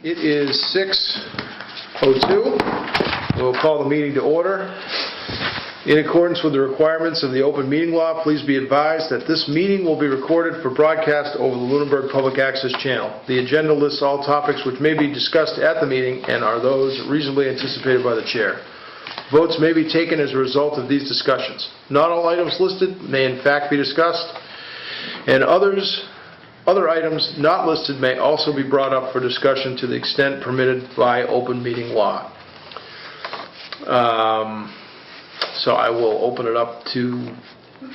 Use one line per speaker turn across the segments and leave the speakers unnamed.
It is 6:02. We'll call the meeting to order. In accordance with the requirements of the open meeting law, please be advised that this meeting will be recorded for broadcast over the Lunenburg Public Access Channel. The agenda lists all topics which may be discussed at the meeting and are those reasonably anticipated by the chair. Votes may be taken as a result of these discussions. Not all items listed may in fact be discussed, and other items not listed may also be brought up for discussion to the extent permitted by open meeting law. So I will open it up to,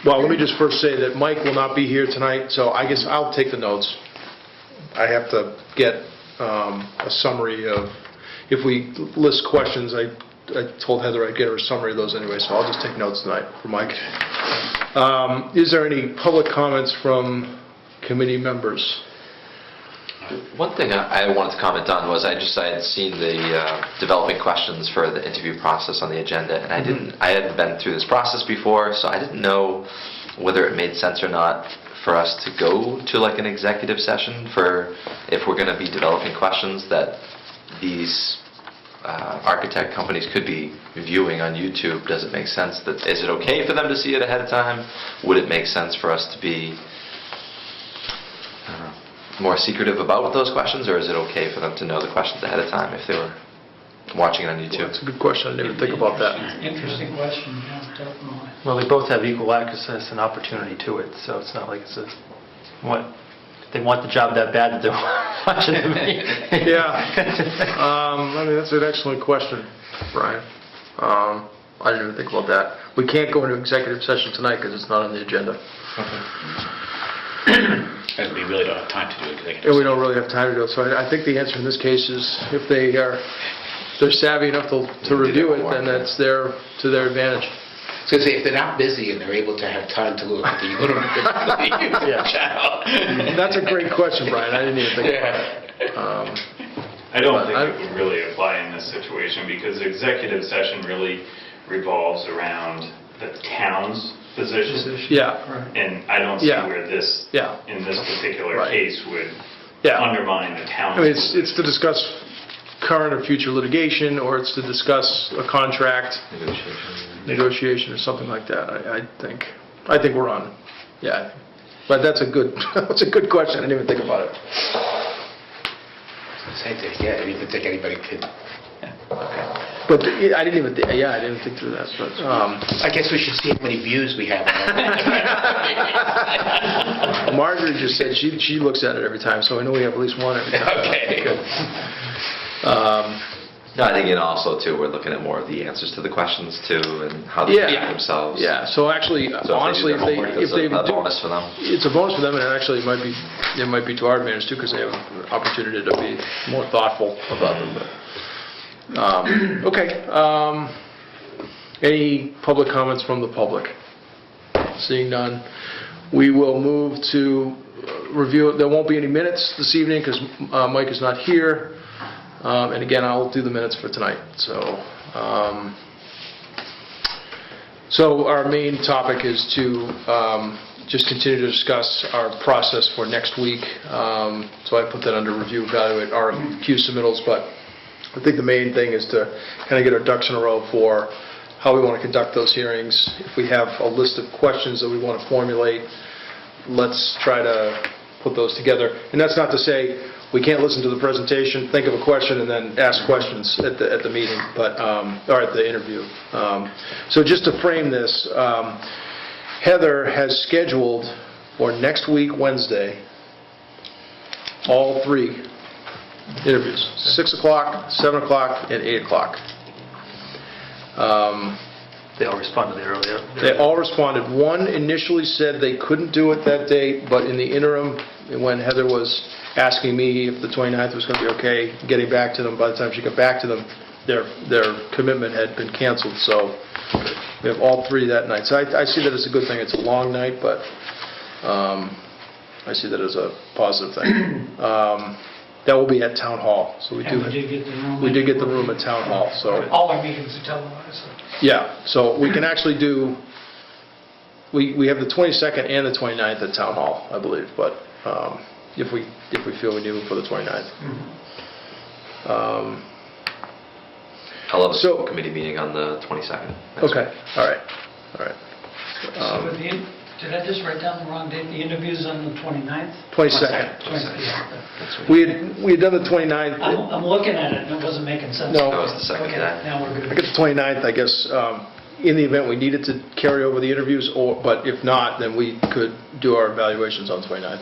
well, let me just first say that Mike will not be here tonight, so I guess I'll take the notes. I have to get a summary of, if we list questions, I told Heather I'd get her a summary of those anyway, so I'll just take notes tonight for Mike. Is there any public comments from committee members?
One thing I wanted to comment on was I had seen the developing questions for the interview process on the agenda, and I hadn't been through this process before, so I didn't know whether it made sense or not for us to go to like an executive session for if we're going to be developing questions that these architect companies could be viewing on YouTube. Does it make sense that, is it okay for them to see it ahead of time? Would it make sense for us to be more secretive about those questions, or is it okay for them to know the questions ahead of time if they were watching it on YouTube?
Well, that's a good question. I didn't even think about that.
Interesting question, yeah, definitely.
Well, they both have equal access and opportunity to it, so it's not like it's a, they want the job that bad that they're watching the meeting.
Yeah. I mean, that's an excellent question, Brian. I didn't even think about that. We can't go into executive session tonight because it's not on the agenda.
And we really don't have time to do executive
And we don't really have time to do it. So I think the answer in this case is if they're savvy enough to review it, then that's to their advantage.
So if they're not busy and they're able to have time to look at the YouTube channel.
That's a great question, Brian. I didn't even think about it.
I don't think it would really apply in this situation because executive session really revolves around the town's position.
Yeah.
And I don't see where this, in this particular case, would undermine the town's
I mean,
position.
it's to discuss current or future litigation, or it's to discuss a contract negotiation or something like that. I think we're on. Yeah. But that's a good question. I didn't even think about it.
I didn't even think anybody could.
But I didn't even think through that. But
I guess we should see how many views we have.
Marjorie just said she looks at it every time, so I know we have at least one every time.
Okay.
No, I think also too we're looking at more of the answers to the questions too and how they conduct themselves.
Yeah. So actually, honestly, if they
it's a bonus for them.
It's a bonus for them, and actually it might be to our advantage too because they have an opportunity to be more thoughtful about them. But, okay. Any public comments from the public? Seeing none, we will move to review. There won't be any minutes this evening because Mike is not here. And again, I'll do the minutes for tonight. So our main topic is to just continue to discuss our process for next week. So I put that under review, evaluate RFQ submittals, but I think the main thing is to kind of get our ducks in a row for how we want to conduct those hearings. If we have a list of questions that we want to formulate, let's try to put those together. And that's not to say we can't listen to the presentation, think of a question, and then ask questions at the meeting, or at the interview. So just to frame this, Heather has scheduled for next week, Wednesday, all three interviews, 6 o'clock, 7 o'clock, and 8 o'clock.
They all responded earlier.
They all responded. One initially said they couldn't do it that date, but in the interim, when Heather was asking me if the 29th was going to be okay, getting back to them, by the time she got back to them, their commitment had been canceled. So we have all three that night. So I see that as a good thing. It's a long night, but I see that as a positive thing. That will be at Town Hall. So we did get the room at Town Hall. So
all our meetings are televised.
yeah, so we can actually do. We have the 22nd and the 29th at Town Hall, I believe. But if we feel we need them for the 29th.
I'll have a
So-
school committee meeting on the 22nd.
Okay, all right.
So with did I just write down the wrong date? The interview's on the 29th?
22nd.
20th, yeah.
Next week.
We had done the 29th.
I'm looking at it and it wasn't making sense.
No.
That was the second
Okay,
day.
now we're
I
good.
guess the 29th, I guess, in the event we needed to carry over the interviews, but if not, then we could do our evaluations on 29th,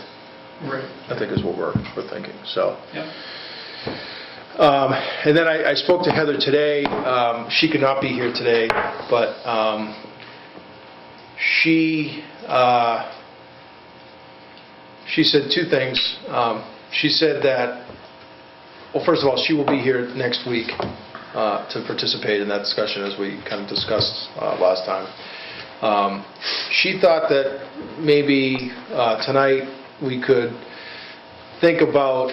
Right.
I think is what we're thinking, so.
Yep.
And then I spoke to Heather today. She could not be here today, but she said two things. She said that, well, first of all, she will be here next week to participate in that discussion as we kind of discussed last time. She thought that maybe tonight we could think about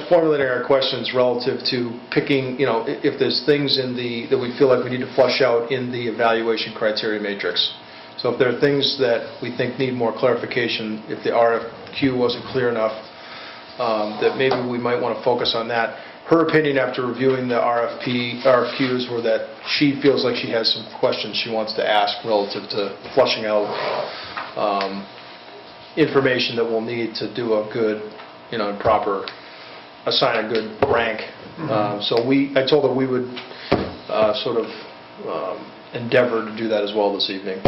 formulating our questions relative to picking, if there's things that we feel like we need to flush out in the evaluation criteria matrix. So if there are things that we think need more clarification, if the RFQ wasn't clear enough, that maybe we might want to focus on that. Her opinion after reviewing the RFQs were that she feels like she has some questions she wants to ask relative to flushing out information that we'll need to do a good, proper, assign a good rank. So I told her we would sort of endeavor to do that as well this evening.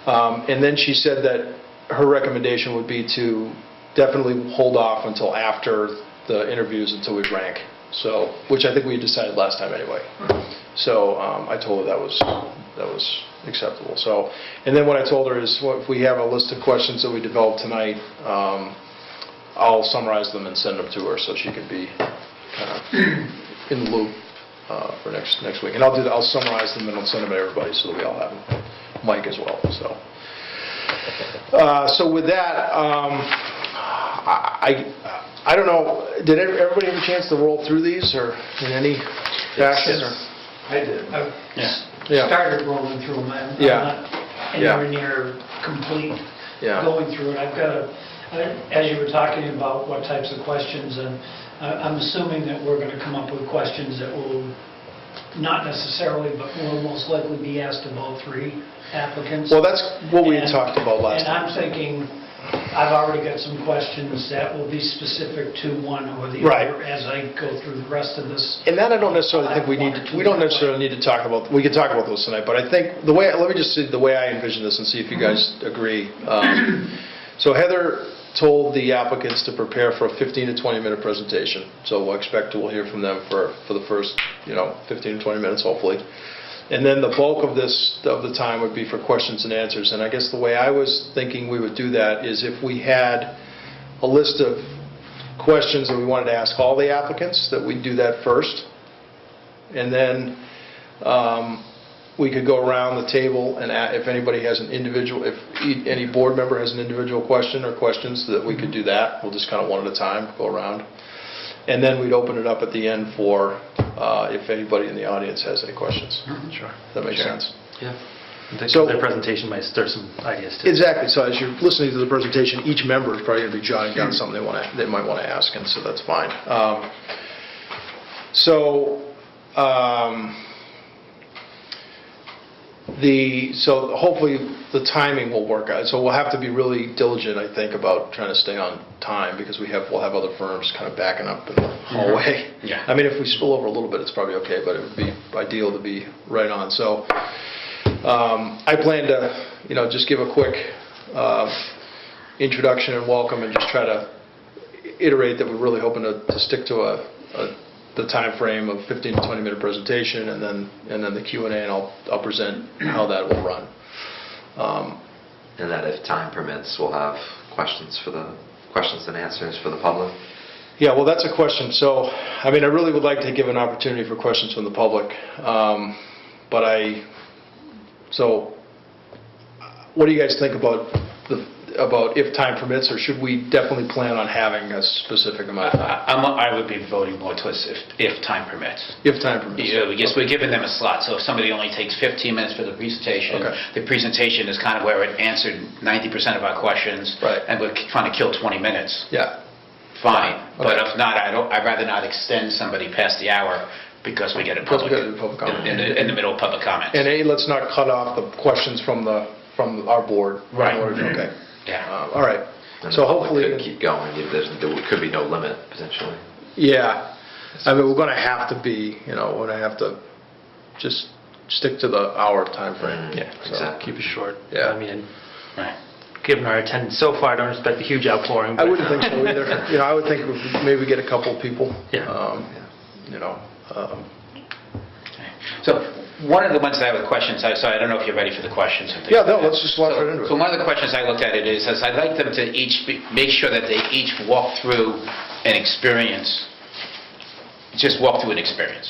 And then she said that her recommendation would be to definitely hold off until after the interviews until we rank. So, which I think we decided last time anyway. So I told her that was acceptable. So, and then what I told her is, if we have a list of questions that we developed tonight, I'll summarize them and send them to her so she can be kind of in the loop for next week. And I'll summarize them and I'll send them to everybody so that we all have them. Mike as well. So with that, I don't know, did everybody have a chance to roll through these or in any fashion? Or?
I did. I
Yeah.
started rolling through them. I'm
Yeah.
not anywhere near complete
Yeah.
going through it. I've got as you were talking about what types of questions, and I'm assuming that we're going to come up with questions that will not necessarily, but will most likely be asked of all three applicants.
Well, that's what we had talked about last
And
time.
I'm thinking, I've already got some questions that will be specific to one or the
Right.
other as I go through the rest of this.
And that I don't necessarily think we don't necessarily need to talk about, we can talk about those tonight, but I think let me just say the way I envision this and see if you guys agree. So Heather told the applicants to prepare for a 15 to 20 minute presentation. So we'll hear from them for the first, 15 to 20 minutes hopefully. And then the bulk of the time would be for questions and answers. And I guess the way I was thinking we would do that is if we had a list of questions that we wanted to ask all the applicants, that we'd do that first. And then we could go around the table and if anybody has if any board member has an individual question or questions, that we could do that. We'll just kind of one at a time go around. And then we'd open it up at the end for if anybody in the audience has any questions.
Sure.
That makes sense?
Yeah.
So-
Their presentation might stir some ideas too.
Exactly. So as you're listening to the presentation, each member is probably going to be jotting down something they might want to ask, and so that's fine. So hopefully the timing will work out. So we'll have to be really diligent, I think, about trying to stay on time because we'll have other firms kind of backing up in the hallway.
Yeah.
I mean, if we spill over a little bit, it's probably okay, but it would be ideal to be right on. So I plan to, just give a quick introduction and welcome and just try to iterate that we're really hoping to stick to the time frame of 15 to 20 minute presentation and then the Q&A, and I'll present how that will run.
And that if time permits, we'll have questions and answers for the public.
Yeah, well, that's a question. So, I mean, I really would like to give an opportunity for questions from the public. So what do you guys think about if time permits, or should we definitely plan on having a specific amount of time?
I would be voting more towards if time permits.
If time permits.
Yes, we're giving them a slot, so if somebody only takes 15 minutes for the presentation,
Okay.
the presentation is kind of where it answered 90% of our questions,
Right.
and we're trying to kill 20 minutes.
Yeah.
fine. But
Okay.
if not, I'd rather not extend somebody past the hour because we get a
Because we
public,
get a public comment.
in the middle of public comments.
And A, let's not cut off the questions from our board.
Right.
Okay.
Yeah.
All right.
And
So
the public
hopefully,
could keep going. There could be no limit, potentially.
yeah. I mean, we're going to have to be, we're going to have to just stick to the hour timeframe.
Yeah,
So,
exactly.
keep it short.
Yeah.
I mean,
Right.
given our attendance so far, I don't expect a huge outpouring.
I
but-
wouldn't think so either. I would think maybe get a couple people.
Yeah.
You know,
So one of the ones that I have with questions, so I don't know if you're ready for the questions. and things
Yeah,
like
no,
that.
let's just launch right into it.
So one of the questions I looked at it is I'd like them to each make sure that they each walk through an experience, just walk through an experience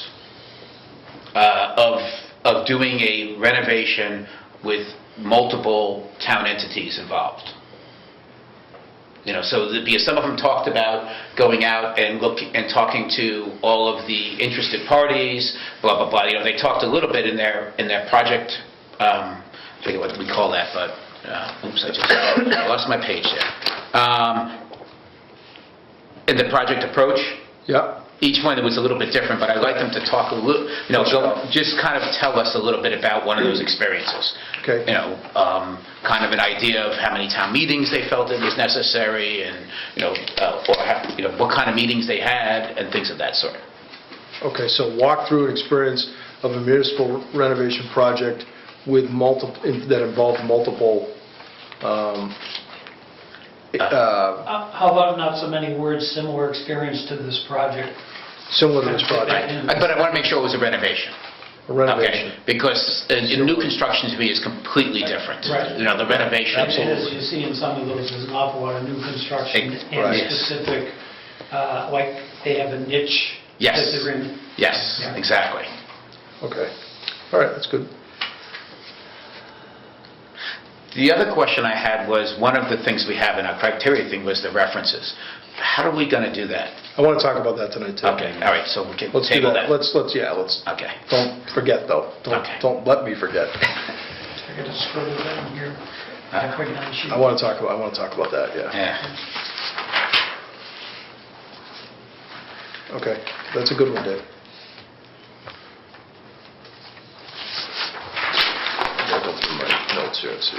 of doing a renovation with multiple town entities involved. So because some of them talked about going out and talking to all of the interested parties, blah, blah, blah. They talked a little bit in their project, I forget what we call that, but, oops, I lost my page there. In the project approach,
Yeah.
each one was a little bit different, but I'd like them to talk a little, just kind of tell us a little bit about one of those experiences.
Okay.
Kind of an idea of how many town meetings they felt it was necessary, and, what kind of meetings they had, and things of that sort.
Okay, so walk through an experience of a municipal renovation project with that involved multiple,
How about not so many words, similar experience to this project?
similar to this project,
But I want to make sure it was a renovation.
a renovation.
Okay, because new construction to me is completely different.
Right.
The renovation.
And as you see in some of those, there's an awful lot of new construction
Right.
and specific, like they have a niche
Yes.
that they're in.
Yes,
Yeah.
exactly.
Okay, all right, that's good.
The other question I had was, one of the things we have in our criteria thing was the references. How are we going to do that?
I want to talk about that tonight, too.
Okay, all right, so we can
Let's do
table
that.
that.
Let's,
Okay.
don't forget, though.
Okay.
Don't let me forget.
I got to scribble that in here. Halfway down the sheet.
I want to talk about that, yeah.
Yeah.
Okay, that's a good one, Dave. I'll go through my notes here and see.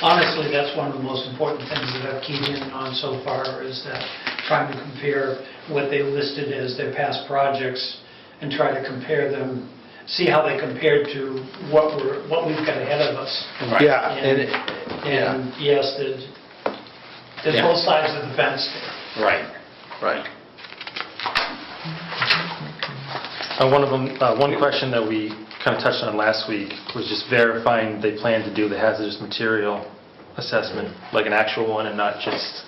Honestly, that's one of the most important things that I've keyed in on so far, is that trying to compare what they listed as their past projects and try to compare them, see how they compared to what we've got ahead of us.
Right.
Yeah,
And yes, there's
Yeah.
both sides of the fence.
Right.
right.
One of them, one question that we kind of touched on last week was just verifying they plan to do the hazardous material assessment, like an actual one and not just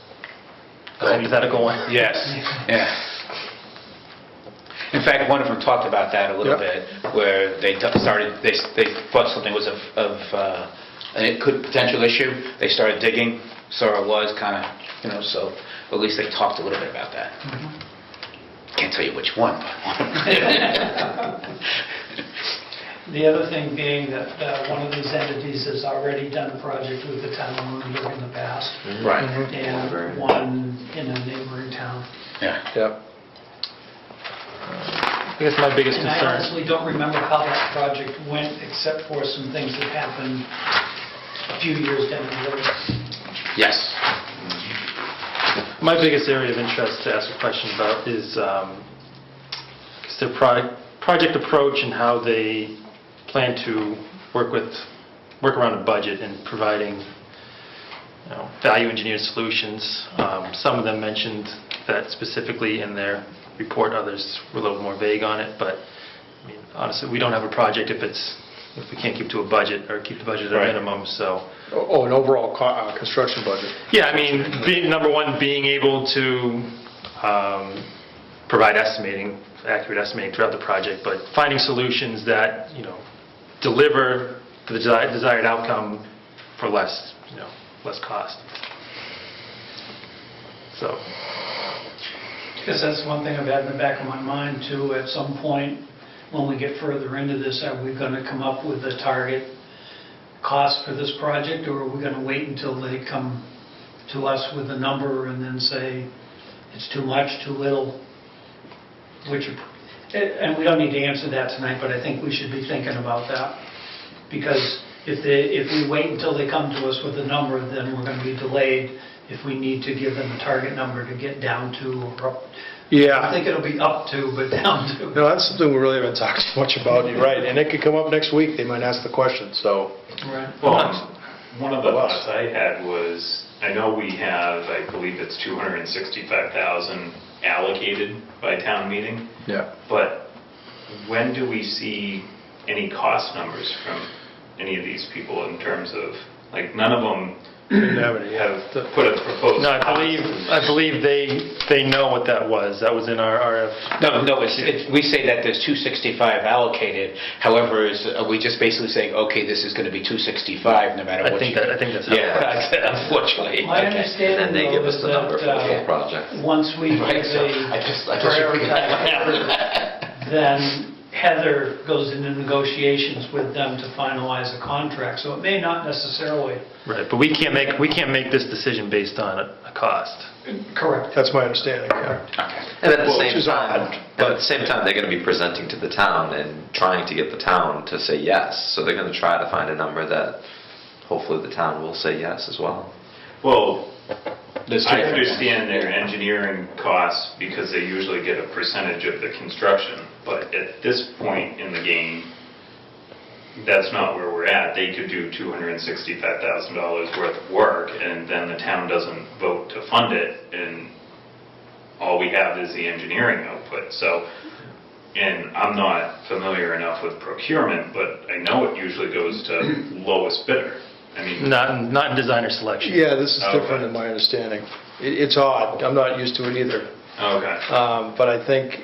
a hypothetical one.
Yes, yeah. In fact, one of them talked about that a little
Yep.
bit, where they thought something was of a potential issue. They started digging, saw it was kind of, so at least they talked a little bit about that. Can't tell you which one, but.
The other thing being that one of these entities has already done a project with the town of Lunenburg in the past,
Right,
and one in a neighboring town.
yeah.
Yep.
I guess my biggest
And I
concern,
honestly don't remember how that project went, except for some things that happened a few years down the road.
Yes.
my biggest area of interest to ask a question about is their project approach and how they plan to work around a budget and providing value engineered solutions. Some of them mentioned that specifically in their report, others were a little more vague on it, but I mean, honestly, we don't have a project if we can't keep to a budget or keep the budget at a
Right.
minimum, so.
Oh, an overall construction budget.
Yeah, I mean, number one, being able to provide accurate estimating throughout the project, but finding solutions that, deliver the desired outcome for less cost. So,
Because that's one thing I've had in the back of my mind too, at some point, when we get further into this, are we going to come up with a target cost for this project, or are we going to wait until they come to us with a number and then say, It's too much, too little? And we don't need to answer that tonight, but I think we should be thinking about that. Because if we wait until they come to us with a number, then we're going to be delayed if we need to give them a target number to get down to, or up. I
Yeah.
think it'll be up to, but down to.
No, that's something we really haven't talked too much about, you're right, and it could come up next week, they might ask the question, so.
Right.
Well, one of the thoughts I had was, I know we have, I believe it's 265,000 allocated by town meeting,
Yeah.
but when do we see any cost numbers from any of these people in terms of, like, none of them have put a proposed
No,
cost.
I believe they know what that was. That was in our RF.
No, we say that there's 265 allocated, however, are we just basically saying, okay, this is going to be 265 no matter
I
what
think
you...
that, I think that's how it works.
Yeah, unfortunately.
My
Okay.
And then
understanding
they give
though
us
is
the number for the
that
full project.
once we
Right,
get
so
a
I just agree with
prioritized
that.
then Heather goes into negotiations with them to finalize a contract. So it may not necessarily.
Right, but we can't make this decision based on a cost.
Correct.
That's my understanding, yeah.
Okay.
And at the
Which
same
is
time,
odd,
and at the same time, they're going to be presenting to the town and trying to get the town to say yes. So they're going to try to find a number that hopefully the town will say yes as well.
Well,
There's two
I
different
understand their engineering costs because they usually get a percentage of the construction, but at this point in the game, that's not where we're at. They could do $265,000 worth of work, and then the town doesn't vote to fund it, and all we have is the engineering output. So, and I'm not familiar enough with procurement, but I know it usually goes to lowest bidder. I mean,
Not in designer selection.
Yeah, this is
Okay.
different in my understanding. It's odd, I'm not used to it either.
okay.
But I think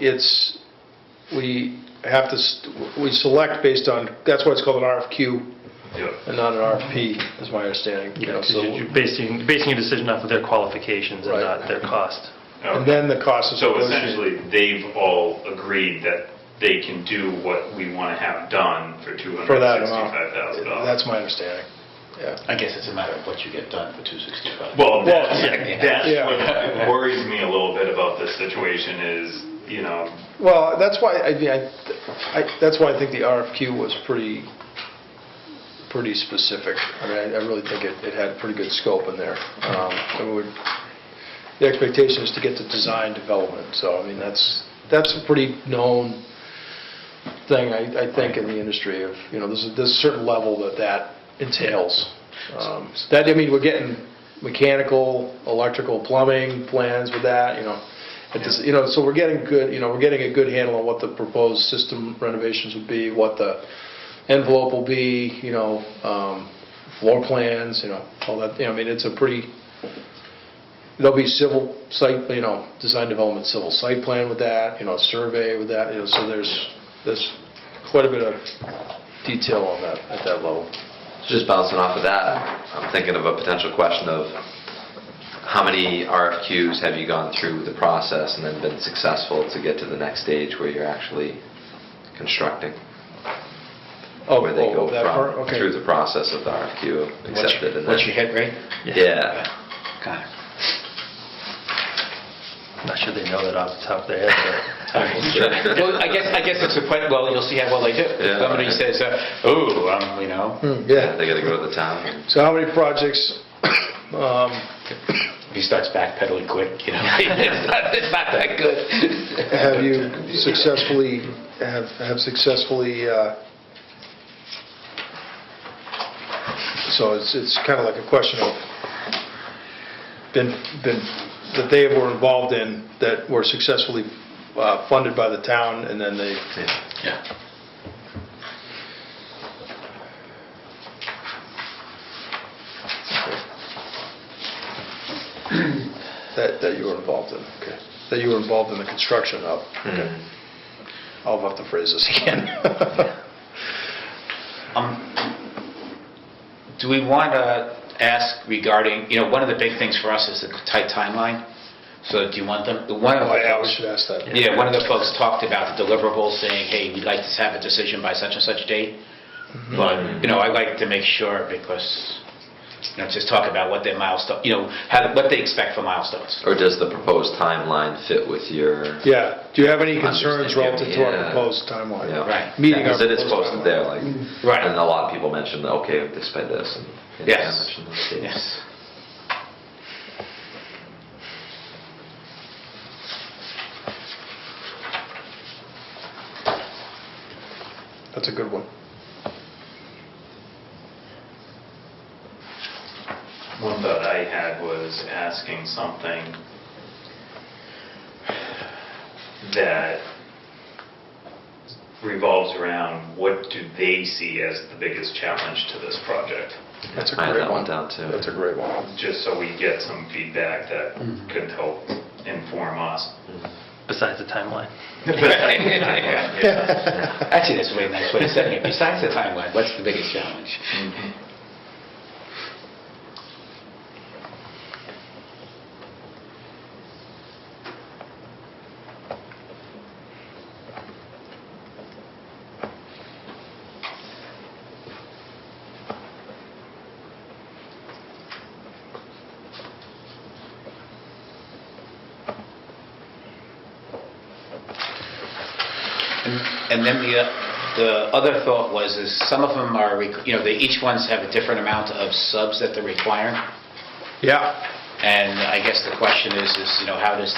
we have to, we select based on, that's why it's called an RFQ
Yep.
and not an RFP, is my understanding. You know,
'Cause
so,
you're basing a decision off of their qualifications and
Right.
not their cost.
and then the cost of
So
negotiating.
essentially, they've all agreed that they can do what we want to have done for
For that amount.
$265,000.
That's my understanding, yeah.
I guess it's a matter of what you get done for 265.
Well, that's
yeah.
what worries me a little bit about this situation is, you know,
Well, that's why, that's why I think the RFQ was pretty specific. I mean, I really think it had pretty good scope in there. The expectation is to get to design development, so I mean, that's a pretty known thing, I think, in the industry of, you know, there's a certain level that entails. I mean, we're getting mechanical, electrical, plumbing plans with that, you know. You know, so we're getting a good handle on what the proposed system renovations would be, what the envelope will be, you know, floor plans, you know, all that, you know, I mean, it's a pretty, there'll be civil site, you know, design development civil site plan with that, you know, survey with that, you know, so there's quite a bit of detail on that, at that level.
So just bouncing off of that, I'm thinking of a potential question of how many RFQs have you gone through the process and then been successful to get to the next stage where you're actually constructing? Where they go
that part?
from,
Okay.
through the process of the RFQ, accepted and then...
What's your hit rate?
Yeah.
Got it.
I'm not sure they know that off the top of their head,
Well, I guess it's a question, well, you'll see how well they do. If
Yeah.
somebody says, you know,
Yeah, they gotta go to the town.
So how many projects,
if he starts backpedaling quick, you know, it's not that good.
have you successfully, so it's kind of like a question of that they were involved in, that were successfully funded by the town, and then they,
Yeah.
that you were involved in, okay. That you were involved in the construction of, okay. I'll have to phrase this again.
Do we want to ask regarding, you know, one of the big things for us is the tight timeline. So do you want them, one of the
Yeah, we
folks,
should ask that.
yeah, one of the folks talked about the deliverables, saying, hey, we'd like to have a decision by such and such date. But, you know, I like to make sure, because just talk about what their milestone, what they expect for milestones.
Or does the proposed timeline fit with your?
Yeah, do you have any concerns
Understand,
relative to our
yeah.
proposed timeline?
Yeah.
Right.
Meeting our
Because it is
proposed
posted
timeline.
there, like,
Right.
and a lot of people mentioned, okay, this by this, and
Yes.
I mentioned those dates.
Yes.
That's a good one.
One thought I had was asking something that revolves around what do they see as the biggest challenge to this project?
That's a
I had
great
that one
one.
down too.
That's a great one.
Just so we get some feedback that could help inform us.
Besides the timeline.
Actually, that's a really nice way of saying it. Besides the timeline, what's the biggest challenge? And then the other thought was, is some of them are, they each ones have a different amount of subs that they're requiring.
Yeah,
And I guess the question is, how does,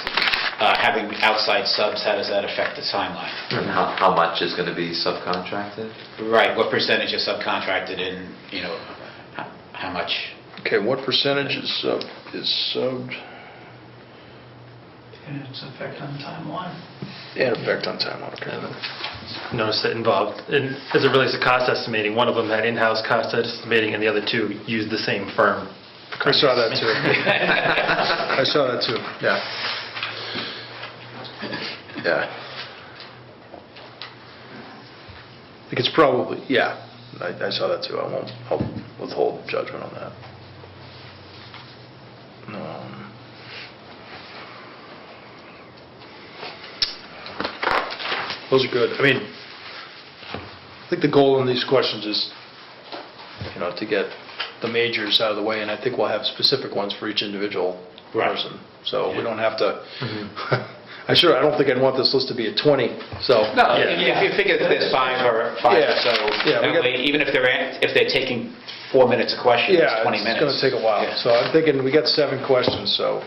having outside subs, how does that affect the timeline?
And how much is going to be subcontracted?
Right, what percentage is subcontracted and, how much?
okay, what percentage is subbed
And its effect on timeline.
and effect on timeline? Okay.
Notice that involved, and as it relates to cost estimating, one of them had in-house cost estimating and the other two used the same firm.
I saw that too. I saw that too, yeah. Yeah. I think it's probably, yeah, I saw that too. I'll withhold judgment on that. Those are good. I mean, I think the goal in these questions is, to get the majors out of the way, and I think we'll have specific ones for each individual
Right.
person. So we don't have to, I don't think I'd want this list to be at 20, so.
No,
Yeah.
if you figure that there's five or so,
Yeah, we
that
got-
way, even if they're taking 4 minutes a question, it's
Yeah,
20
it's
minutes.
going to take a while.
Yeah.
So I'm thinking, we got 7 questions, so.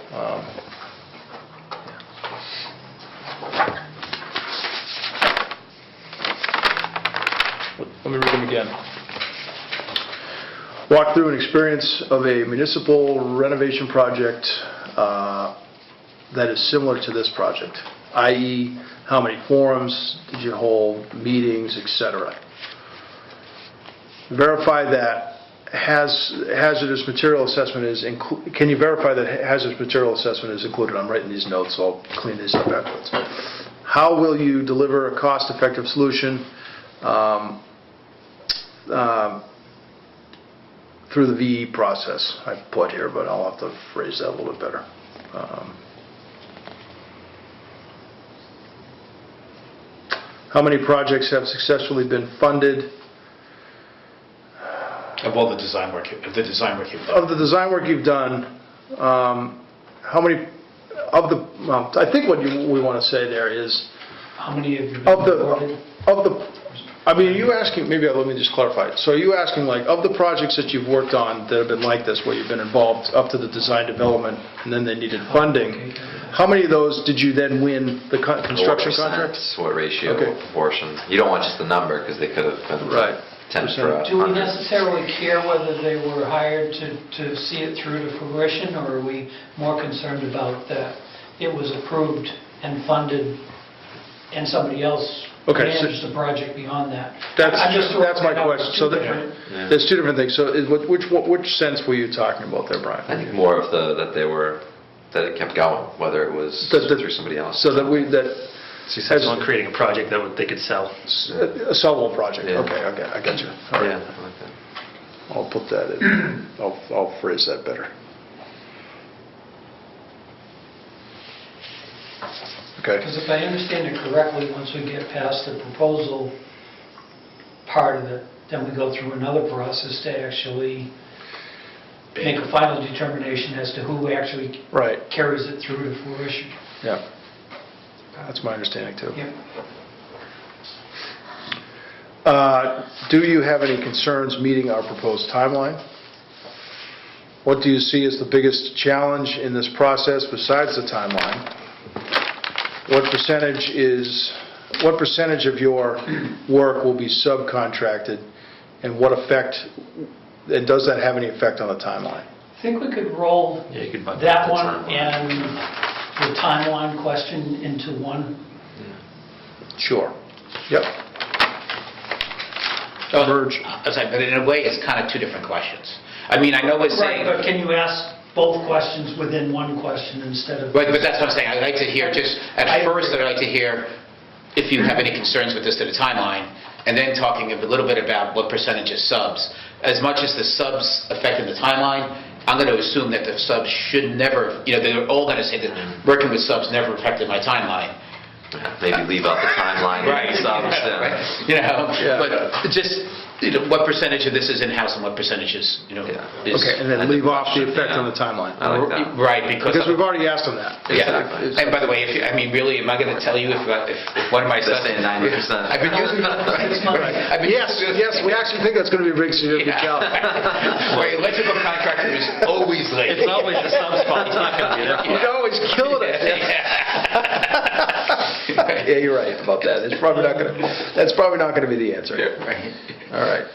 Let me read them again. Walk through an experience of a municipal renovation project that is similar to this project, i.e., how many forums did you hold, meetings, etc. Verify that hazardous material assessment is can you verify that hazardous material assessment is included? I'm writing these notes, so I'll clean these up afterwards. How will you deliver a cost-effective solution through the VE process? I put here, but I'll have to phrase that a little bit better. How many projects have successfully been funded?
Of all the design work you've done.
Of the design work you've done, how many of the, I think what we want to say there is,
How many have you been
of
awarded?
I mean, are you asking, maybe let me just clarify it. So are you asking, like, of the projects that you've worked on that have been like this, where you've been involved up to the design development, and then they needed funding, how many of those did you then win the construction
What
contract?
percent, what ratio,
Okay.
what proportion? You don't want just the number, because they could have been
Right.
10 for
Do we
100.
necessarily care whether they were hired to see it through to fruition, or are we more concerned about that it was approved and funded and somebody else
Okay, so-
managed the project beyond that?
That's
I'm just
my
throwing it out.
question. So
Two different-
Yeah.
there's two different things. So which sense were you talking about there, Brian?
I think more of that it kept going, whether it was
That-
through somebody else.
So that
Successful in creating a project that they could sell.
a sellable project.
Yeah.
Okay, I got you. All right.
Yeah, I like that.
I'll put that in. I'll phrase that better. Okay.
Because if I understand it correctly, once we get past the proposal part of it, then we go through another process to actually make a final determination as to who actually
Right,
carries it through to fruition.
yeah. That's my understanding, too.
Yep.
Do you have any concerns meeting our proposed timeline? What do you see as the biggest challenge in this process besides the timeline? What percentage of your work will be subcontracted, and and does that have any effect on the timeline?
I think we could roll
Yeah, you could bucket
that
the
one
timeline.
and the timeline question into one.
Sure. Yep. Merge.
But in a way, it's kind of two different questions. I mean, I know it's
Right,
saying...
but can you ask both questions within one question instead of...
But that's what I'm saying, I'd like to hear, just at
I
first,
agree.
I'd like to hear if you have any concerns with this to the timeline, and then talking a little bit about what percentage is subs. As much as the subs affecting the timeline, I'm going to assume that the subs should never, they're all going to say that working with subs never affected my timeline.
Maybe leave out the timeline.
Right.
and subs,
Right.
yeah.
But just, what percentage of this is in-house and what percentage is,
Yeah.
is...
Okay, and then
That's a
leave off the
question,
effect
yeah.
on the timeline.
I like that.
Right, because...
Because we've already asked them that.
Yeah,
Exactly.
and by the way, really, am I going to tell you if one of my
They're
sons...
saying 90%.
I've been using... I've been
Yes, yes, we actually think that's going to be a big significant
Yeah.
challenge.
My electrical contractor is always late.
It's always the sub's fault, it's not going to be their fault.
You're always killing it. Yeah, you're right about that. That's probably not going to be the answer.
Right.
All right.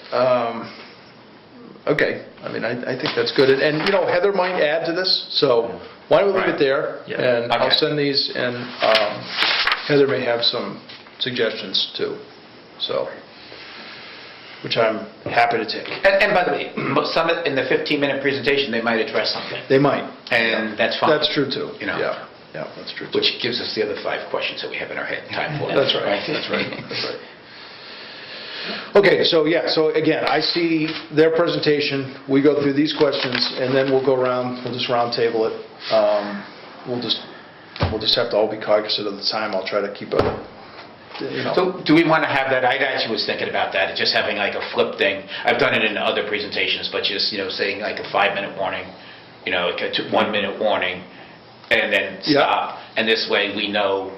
Okay, I mean, I think that's good. And, Heather might add to this, so why don't we leave it there?
Yeah.
And I'll
Okay.
send these, and Heather may have some suggestions too, so, which I'm happy to take.
And by the way, some in the 15-minute presentation, they might address something,
They might.
and that's fine.
That's true too.
You know.
Yeah, that's true too.
Which gives us the other 5 questions that we have in our head time for.
That's right, that's right, that's right. Okay, so again, I see their presentation, we go through these questions, and then we'll go around, we'll just round table it. We'll just have to all be cognizant of the time, I'll try to keep a,
So do we want to have that? I actually was thinking about that, just having like a flip thing. I've done it in other presentations, but just, saying like a 5-minute warning, like a 1-minute warning, and then
Yeah.
stop. And this way we know,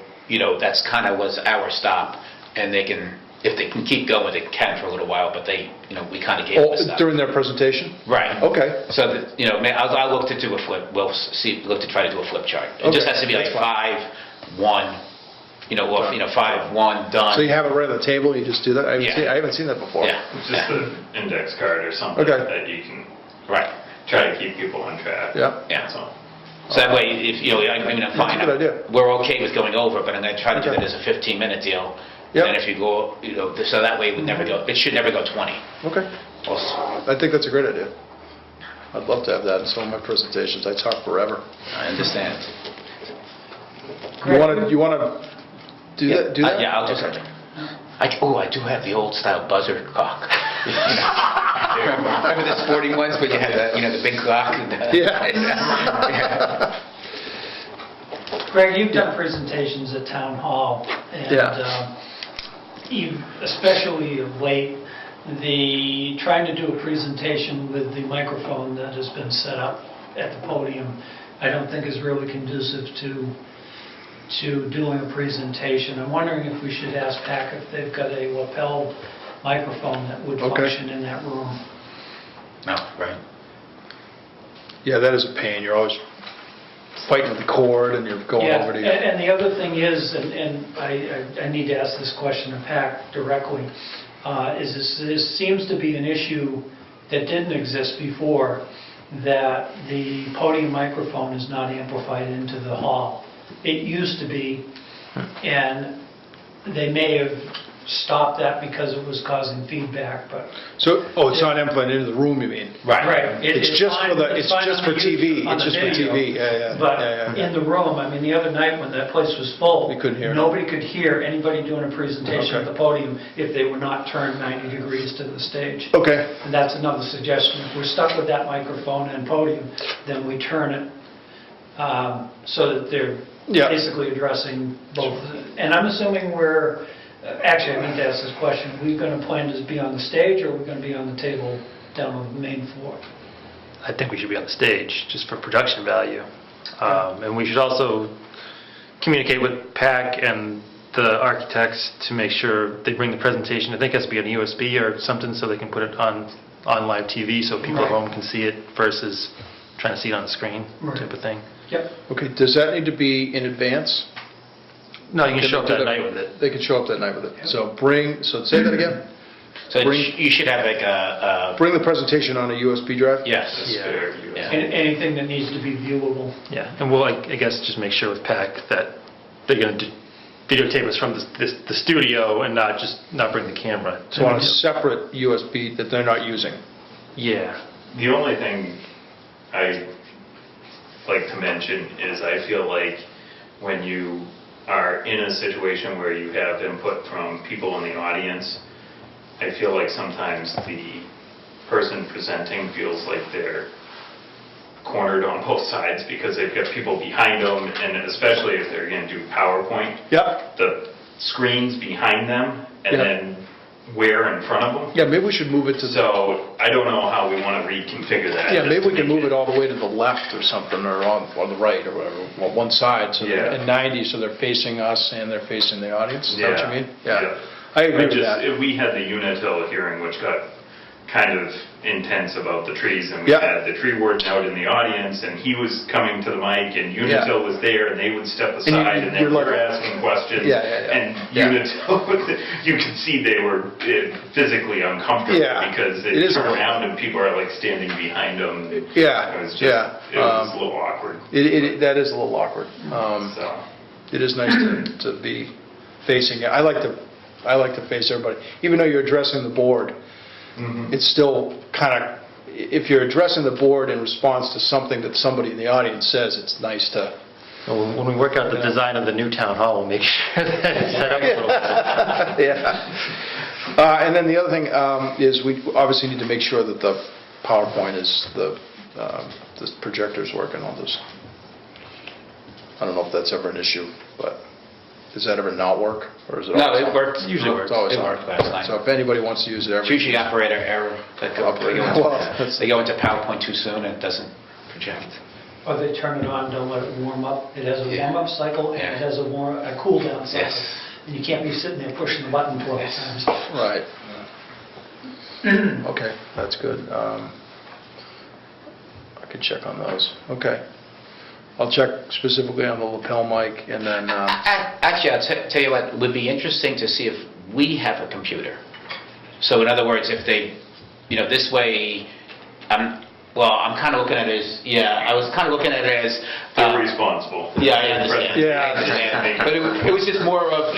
that's kind of was our stop, and they can, if they can keep going, they can for a little while, but they, we kind of gave them a stop.
during their presentation?
Right.
Okay.
So that, I'll look to do a flip, look to try to do a flip chart. It just
Okay,
has to be like
that's fine.
5, 1, or 5, 1, done.
So you have it right on the table, you just do that?
Yeah.
I haven't seen that before.
Yeah.
It's just an index card or something
Okay.
that you can
Right.
try to keep people on track.
Yeah.
Yeah.
That's all.
So that way, if, I'm fine.
That's a good idea.
We're okay with going over, but I'm going to try to do
Okay.
that as a 15-minute deal.
Yep.
And then if you go, so that way it should never go 20.
Okay,
Also,
I think that's a great idea. I'd love to have that in some of my presentations, I talk forever.
I understand.
You want to do that?
Yeah, I'll just...
Okay.
I do have the old style buzzer clock. Remember the sporting ones where you had the big clock?
Yeah.
Greg, you've done presentations at Town Hall, and especially of late, trying to do a presentation with the microphone that has been set up at the podium, I don't think is really conducive to doing a presentation. I'm wondering if we should ask PAC if they've got a lapel microphone that would
Okay.
function in that room.
No, right.
Yeah, that is a pain, you're always fighting with the cord and you're going
Yeah,
over to...
and the other thing is, and I need to ask this question of PAC directly, is this seems to be an issue that didn't exist before, that the podium microphone is not amplified into the hall. It used to be, and they may have stopped that because it was causing feedback, but...
So, it's not amplified into the room, you mean?
Right.
It's just
fine-
for
it's fine on
for
the
TV,
on
it's
the
just for
video,
TV, yeah.
But in the room, the other night when that place was full,
We couldn't hear.
nobody could hear anybody doing a presentation
Okay.
at the podium if they were not turned 90 degrees to the stage.
Okay,
And that's another suggestion. If we're stuck with that microphone and podium, then we turn it so that they're
Yeah.
basically addressing both. And I'm assuming actually, I need to ask this question. Are we going to plan to be on the stage, or are we going to be on the table down on the main floor?
I think we should be on the stage, just for production value. And we should also communicate with PAC and the architects to make sure they bring the presentation. I think it has to be on USB or something so they can put it on live TV so people at
Right.
home can see it versus trying to see it on the screen
Right.
type of thing.
Yep.
Okay, does that need to be in advance?
No, you can
Can
show
they
up
do
that night with it.
They can show up that night with it. So say that again?
So
Bring-
you should have like
Bring the presentation on a USB drive?
yes.
That's
Yeah.
fair.
Yeah.
Anything that needs to be viewable.
Yeah, and we'll, I guess, just make sure with PAC that they're going to videotape us from the studio and not bring the camera.
So on a separate USB that they're not using?
Yeah.
The only thing I like to mention is I feel like when you are in a situation where you have input from people in the audience, I feel like sometimes the person presenting feels like they're cornered on both sides because they've got people behind them, and especially if they're going to do PowerPoint,
Yep.
the screens behind them and
Yeah.
then where in front of them.
Yeah, maybe we should move it to the...
So I don't know how we want to reconfigure that.
Yeah,
just
maybe
to
we can
make
move it all the way to the left or something, or on the right, or whatever, well, one side, so they're
Yeah.
at 90, so they're facing us and they're facing the audience, is that what you mean?
Yeah.
I agree
But
with
just,
that.
if we had the Unitil hearing, which got kind of intense about the trees, and we
Yeah.
had the tree warden out in the audience, and he was coming to the mic, and Unitil was there, and they would step aside, and
you're
then we
like-
were asking questions.
Yeah, yeah, yeah.
And
Yeah.
Unitil, you could see they were physically uncomfortable,
Yeah.
because
It
they
is a
turn
little-
around and people are like standing behind them.
Yeah,
It was just,
yeah.
it was a little awkward,
That is a little awkward.
so.
It is nice to be facing, I like to face everybody. Even though you're addressing the board, it's still kind of, if you're addressing the board in response to something that somebody in the audience says, it's nice to...
Well, when we work out the design of the new town hall, we'll make sure that it's set up a little bit.
Yeah. And then the other thing is we obviously need to make sure that the PowerPoint is, the projector's working on this. I don't know if that's ever an issue, but does that ever not work? Or is it
No,
always
it
on?
worked.
Usually works.
It's always
It
on.
worked last night.
So if anybody wants to use it,
It's usually operator error. They go
Well, that's-
they go into PowerPoint too soon and it doesn't project.
Or they turn it on, don't let it warm up. It has a
Yeah.
warm-up cycle, and
Yeah.
it has a cool down cycle.
Yes.
And you can't be sitting there pushing the button 12
Yes.
times.
Right. Okay, that's good. I could check on those. Okay. I'll check specifically on the lapel mic and then,
Actually, I'll tell you what, it would be interesting to see if we have a computer. So in other words, if they, this way, I'm kind of looking at it as, I was kind of looking at it as...
They're responsible.
Yeah, I understand.
Yeah.
I understand. But it was just more of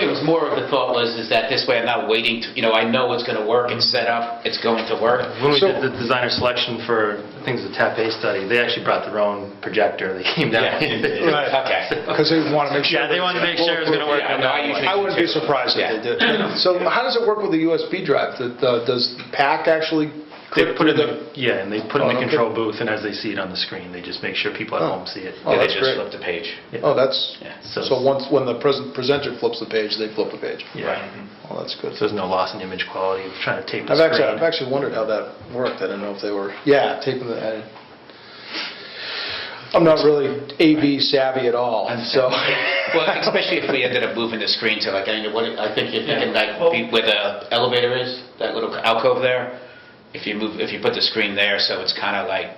the thought was is that this way I'm not waiting to, I know it's going to work, it's set up, it's going to work.
When we
So-
did the designer selection for things the TAP A study, they actually brought their own projector. They came down.
Yeah.
Right.
Okay.
because they want to make sure...
Yeah, they wanted to make sure it was going to work.
Yeah,
on
no,
that
I
one.
usually-
I wouldn't be surprised if they did. So how does it work with the USB drive? Does PAC actually
They
click
put it
through
in the, and they put it in
Oh,
the
okay.
control booth, and as they see it on the screen, they just make sure people at
Oh.
home see it.
Oh,
Yeah, they
that's
just
great.
flip the page.
Oh, that's...
Yeah.
So when the presenter flips the page, they flip the page.
Yeah.
Oh, that's good.
So there's no loss in image quality of trying to tape the
I've
screen.
actually wondered how that worked. I didn't know if they were, taping the... I'm not really AV savvy at all, so...
Well, especially if we ended up moving the screen to like, I think you're thinking like where the elevator is, that little alcove there. If you put the screen there, so it's kind of like,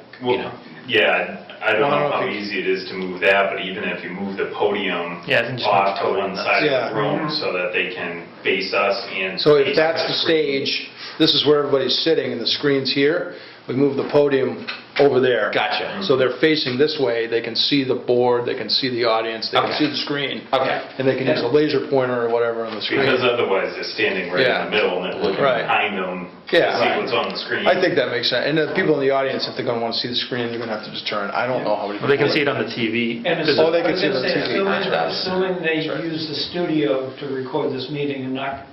Yeah, I don't
Well, I
know
don't
how
think-
easy it is to move that, but even if you move the podium
Yeah, I think just
off
move
to
the
one
podium,
side
Yeah.
of the room so that they can face us and...
So if
face
that's
the
the
screen.
stage, this is where everybody's sitting, and the screen's here, we move the podium over there.
Gotcha.
So they're facing this way, they can see the board, they can see the audience, they can
Okay.
see the screen.
Okay.
And they can use a laser pointer or whatever on the screen.
Because otherwise they're standing right
Yeah.
in the middle and they're looking
Right.
behind them to
Yeah.
see
Right.
what's on the screen.
I think that makes sense. And the people in the audience, if they're going to want to see the screen, they're going to have to just turn. I don't know how many
Well, they can
people-
see it on the TV.
And
There's
Oh,
a-
they can
I was
see
gonna
the
say,
TV.
assuming they
That's right.
use the studio to record this meeting and not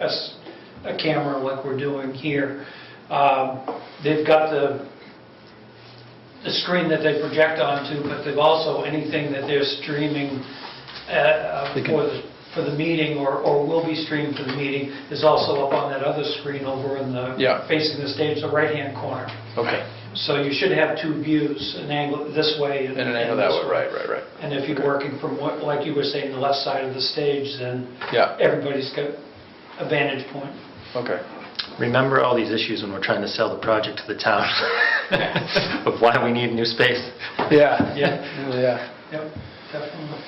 a camera like we're doing here, they've got the screen that they project onto, but they've also, anything that they're streaming
They can-
for the meeting or will be streamed for the meeting is also up on that other screen over in
Yeah.
facing the stage, the right-hand corner.
Okay.
So you should have two views, an angle this way and
And an angle that
this
way, right.
And if you're working from, like you were saying, the left side of the stage, then
Yeah,
everybody's got a vantage point.
okay.
Remember all these issues when we're trying to sell the project to the town of why we need new space.
Yeah.
Yeah. Yep, definitely.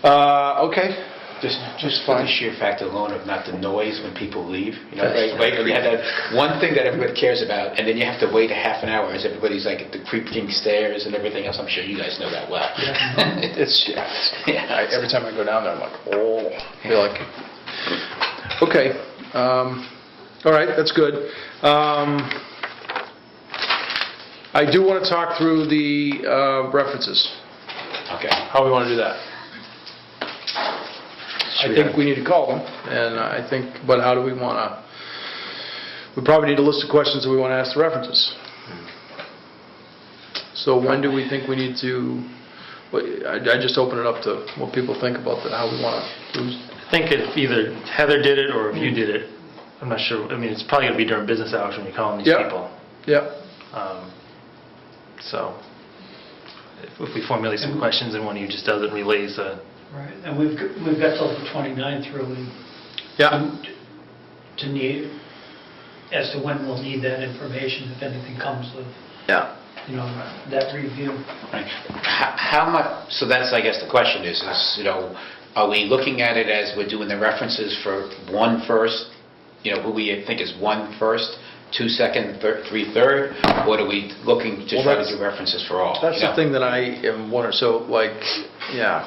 Okay.
Just for the sheer fact alone of not the noise when people leave, you know,
That's
right? When you have that one thing that everybody cares about, and then you have to wait a half an hour as everybody's like at the creaking stairs and everything else. I'm sure you guys know that well.
Yeah, every time I go down there, I'm like, oh, I feel like, okay, all right, that's good. I do want to talk through the references,
Okay.
how we want to do that. I think we need to call them, and I think, but how do we want to, we probably need a list of questions that we want to ask the references. So when do we think we need to, I just open it up to what people think about that, how we want to do.
I think if either Heather did it or if you did it, I'm not sure, I mean, it's probably going to be during business hours when you're calling these
Yeah.
people.
Yep.
So if we formulate some questions and one of you just does it and relays
Right, and we've got till the 29th really
Yeah.
to need, as to when we'll need that information, if anything comes of,
Yeah.
you know, that review.
Right. How much, so that's, I guess, the question is, you know, are we looking at it as we're doing the references for one first, you know, who we think is one first, two second, three third, or are we looking to
Well,
try to
that's-
do references for all?
That's
you
the
know?
thing that I am wondering, so like, yeah.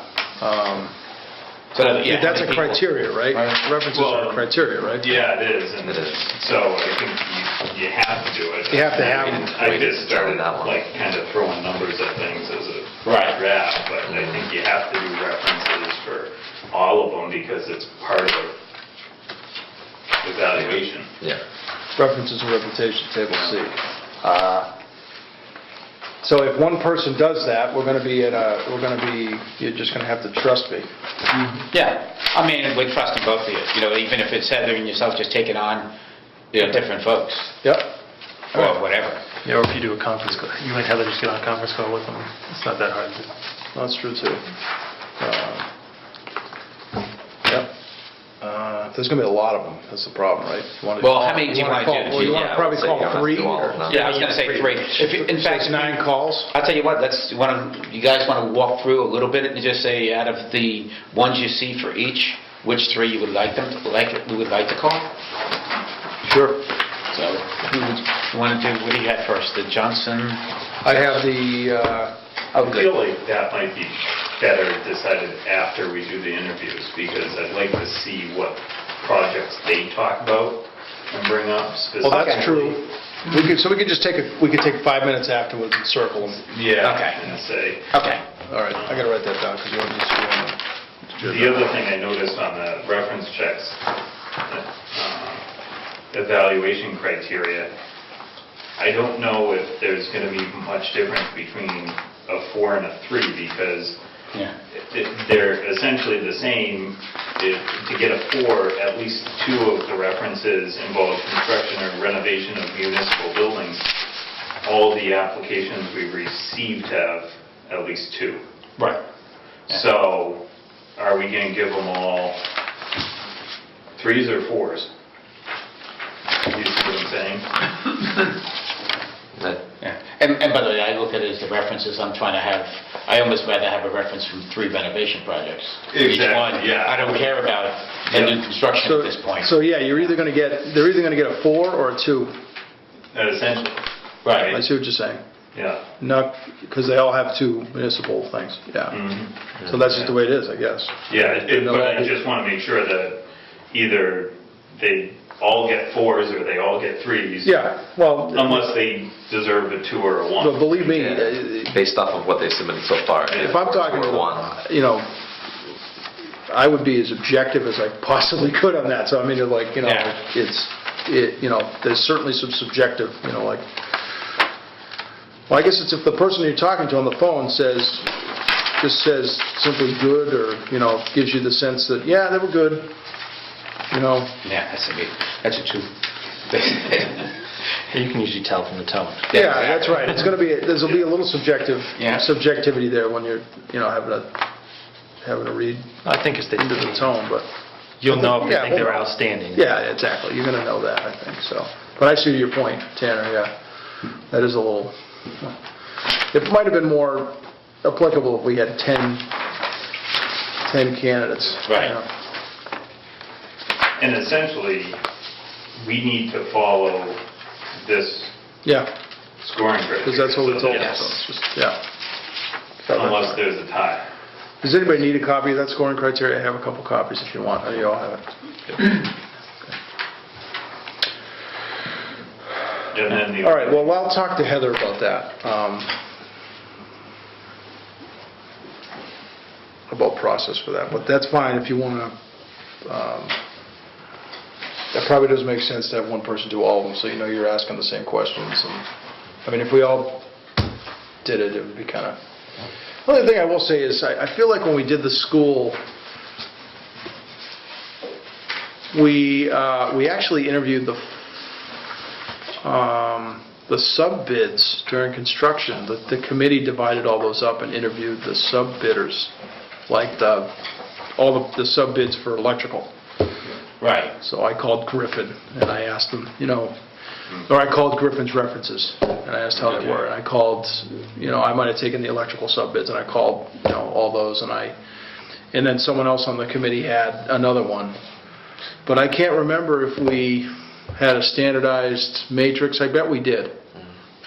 So that- yeah, how
That's a
many people-
criteria, right? References are a
Well,
criteria, right?
Yeah, it is, and
It is.
so I think you have to do it.
You have to have
I mean,
them.
I
We
just started
that one.
like kind of throwing numbers at things as a
Right.
draft, but I think you have to do references for all of them because it's part of the evaluation.
Yeah.
References and reputation, table C. So if one person does that, you're just going to have to trust me.
Yeah, I mean, we trust in both of you, you know, even if it's Heather and yourself just taking on, you know, different folks,
Yep.
or whatever.
Yeah, or if you do a conference call, you and Heather just get on a conference call with them. It's not that hard.
That's true too. Yep. There's going to be a lot of them, that's the problem, right?
Well, how many do you want to do?
Well, you want
Yeah,
to probably
I would say you
call
don't have to
three?
do all of
or-
them.
Yeah, I was going to say three. In fact,
It's 9 calls?
I'll tell you what, you guys want to walk through a little bit and just say out of the ones you see for each, which three you would like we would like to call?
Sure.
So, who would you want to do, what do you have first, the Johnson?
I have the,
I feel like that might be better decided after we do the interviews, because I'd like to see what projects they talk about and bring up
well,
specifically.
that's true. We could just take 5 minutes afterwards and circle them.
Yeah,
Okay.
and say,
Okay.
All right, I got to write that down because you want to just
the other thing I noticed on the reference checks, evaluation criteria, I don't know if there's going to be much difference between a 4 and a 3, because
Yeah.
they're essentially the same. To get a 4, at least 2 of the references involve construction or renovation of municipal buildings. All the applications we received have at least 2.
Right. Yeah.
So are we going to give them all 3s or 4s? You see what I'm saying?
Yeah. And by the way, I look at it as the references I'm trying to have, I almost rather have a reference from 3 renovation projects. Each
Exactly,
one.
yeah.
I don't care about a new construction at this point.
So yeah, they're either going to get a 4 or a 2.
Essentially,
Right.
I see what you're saying.
yeah.
Not, because they all have 2 municipal things, yeah.
Mhm.
So that's just the way it is, I guess.
Yeah,
They'll
but
all
I
be-
just want to make sure that either they all get 4s or they all get 3s.
Yeah, well,
Unless they deserve a 2 or a 1.
but believe me,
Based off of what they submitted so far.
if I'm talking to
one.
them, I would be as objective as I possibly could on that. So I mean, like,
Yeah.
there's certainly some subjective, like, well, I guess it's if the person you're talking to on the phone just says simply good, or, gives you the sense that, yeah, they were good,
Yeah, that's a 2.
You can usually tell from the tone.
Yeah, that's right. It's going to be, there'll be a little
Yeah.
subjectivity there when you're, having to read
I think it's
into the tone, but.
You'll know if they
Yeah,
think they're
well,
outstanding.
Yeah, exactly. You're going to know that, I think, so. But I see your point, Tanner, yeah. That is a little, it might have been more applicable if we had 10 candidates.
Right.
And essentially, we need to follow this
Yeah,
scoring criteria.
because that's what we told them,
Yes.
so it's just, yeah.
Unless there's a tie.
Does anybody need a copy of that scoring criteria? I have a couple copies if you want. You all have it.
And then the.
All right, well, I'll talk to Heather about that. About process for that, but that's fine if you want to. That probably doesn't make sense to have one person do all of them, so you're asking the same questions. And I mean, if we all did it, it would be kind of. The only thing I will say is, I feel like when we did the school, we actually interviewed the sub-bids during construction. The committee divided all those up and interviewed the sub-bidders, like all the sub-bids for electrical.
Right.
So I called Griffin and I asked them, or I called Griffin's references and I asked how they were. And I called, I might have taken the electrical sub-bids and I called, all those and then someone else on the committee had another one. But I can't remember if we had a standardized matrix. I bet we did.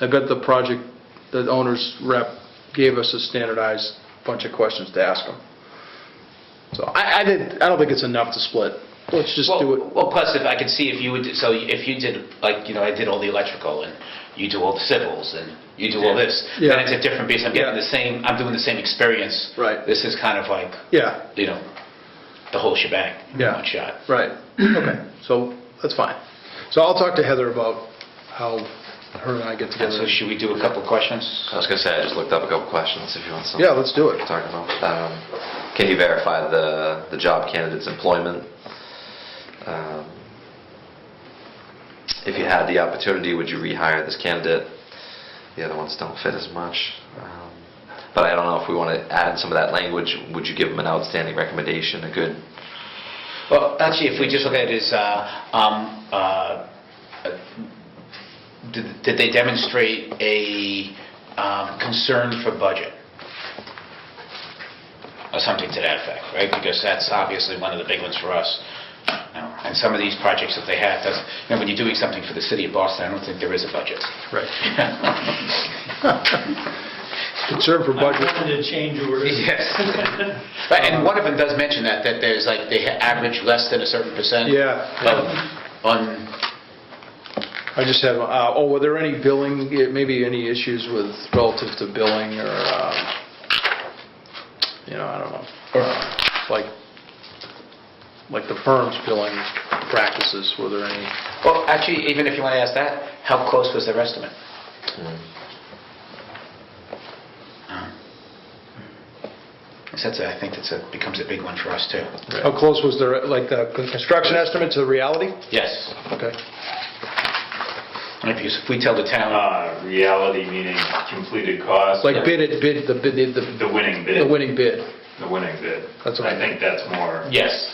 I bet the owner's rep gave us a standardized bunch of questions to ask them. So I don't think it's enough to split. Let's just do it.
Well, plus if I could see if you would, so if you did, I did all the electrical and you do all the civils and you do all this,
Yeah.
then it's a different beast. I'm getting I'm doing the same experience.
Right.
This is kind of like,
Yeah,
the whole shebang,
Yeah.
one shot.
right. Okay, so that's fine. So I'll talk to Heather about how her and I get together.
So should we do a couple of questions?
I was going to say, I just looked up a couple questions if you want some.
Yeah, let's do it.
Talk about. Can you verify the job candidate's employment? If you had the opportunity, would you rehire this candidate? The other ones don't fit as much. But I don't know if we want to add some of that language. Would you give them an outstanding recommendation, a good?
Well, actually, if we just look at it as, did they demonstrate a concern for budget? Or something to that effect, right? Because that's obviously one of the big ones for us. And some of these projects that they have, when you're doing something for the city of Boston, I don't think there is a budget.
Right. Concern for
I'm
budget.
wanting to change orders.
Yes. Right, and one of them does mention that there's they average less than a certain percent.
Yeah.
On
I just have, were there any billing, maybe any issues with relative to billing or, I don't know, like the firm's billing practices, were there any?
Well, actually, even if you want to ask that, how close was their estimate? I think becomes a big one for us too.
How close was their, like the construction estimate to the reality?
Yes.
Okay.
If we tell the town,
Reality meaning completed cost.
Like
The
the
winning bid.
the winning bid.
The winning bid.
That's what I
I think that's more
yes.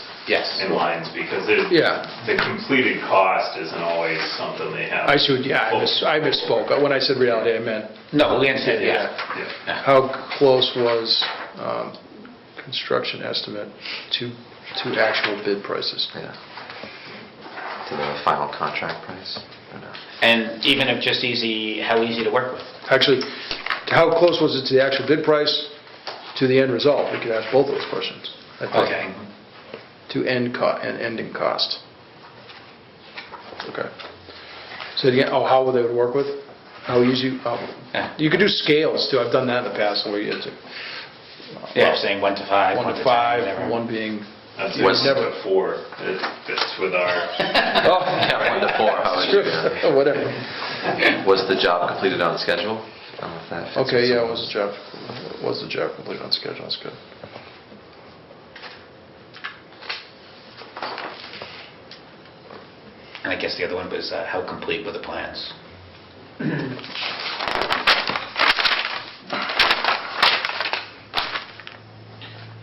in lines because
Yeah.
the completed cost isn't always something they have.
I misspoke. When I said reality, I meant,
No, we understand, yeah.
Yeah.
how close was construction estimate to actual bid prices?
Yeah. To the final contract price? Or no?
And even if just how easy to work with.
Actually, how close was it to the actual bid price to the end result? We could ask both those questions, I think.
Okay.
To ending cost. Okay. So again, how they would work with? How easy?
Yeah.
You could do scales too. I've done that in the past where you had to.
Yeah, saying 1 to 5,
1 to
10,
5,
whatever.
1 being.
That's
Was-
never 4. It fits with our.
Oh,
Yeah, 1 to 4, how would you?
Whatever.
Was the job completed on schedule? I don't know if that fits
Okay,
with
yeah,
some-
was the job completed on schedule? That's good.
And I guess the other one was how complete were the plans?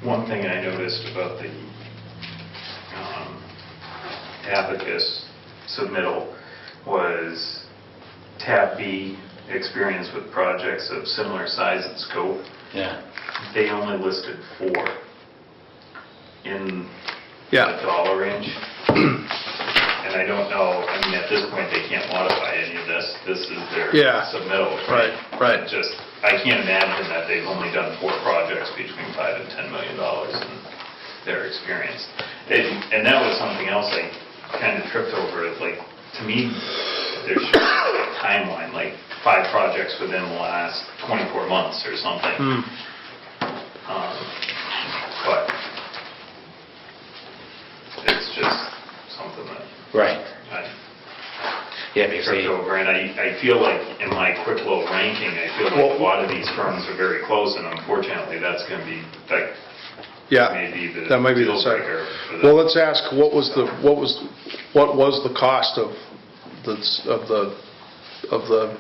One thing I noticed about the Abacus submittal was tab B, experience with projects of similar size and scope.
Yeah.
They only listed 4 in
Yeah.
the dollar range. And I don't know, I mean, at this point, they can't modify any of this. This is their
Yeah.
submittal.
Right.
I can't imagine that they've only done 4 projects between $5 and $10 million in their experience. And that was something else I kind of tripped over. Like, to me, there should be a timeline, like 5 projects within the last 24 months or something. But it's just something that
Right.
I
Yeah, because
tripped over. And I feel like in my quick little ranking, I feel like a lot of these firms are very close, and unfortunately, that's going to be, that
Yeah.
may be the
That might be the
deal
second.
breaker for
Well,
them.
let's ask, what was the cost of the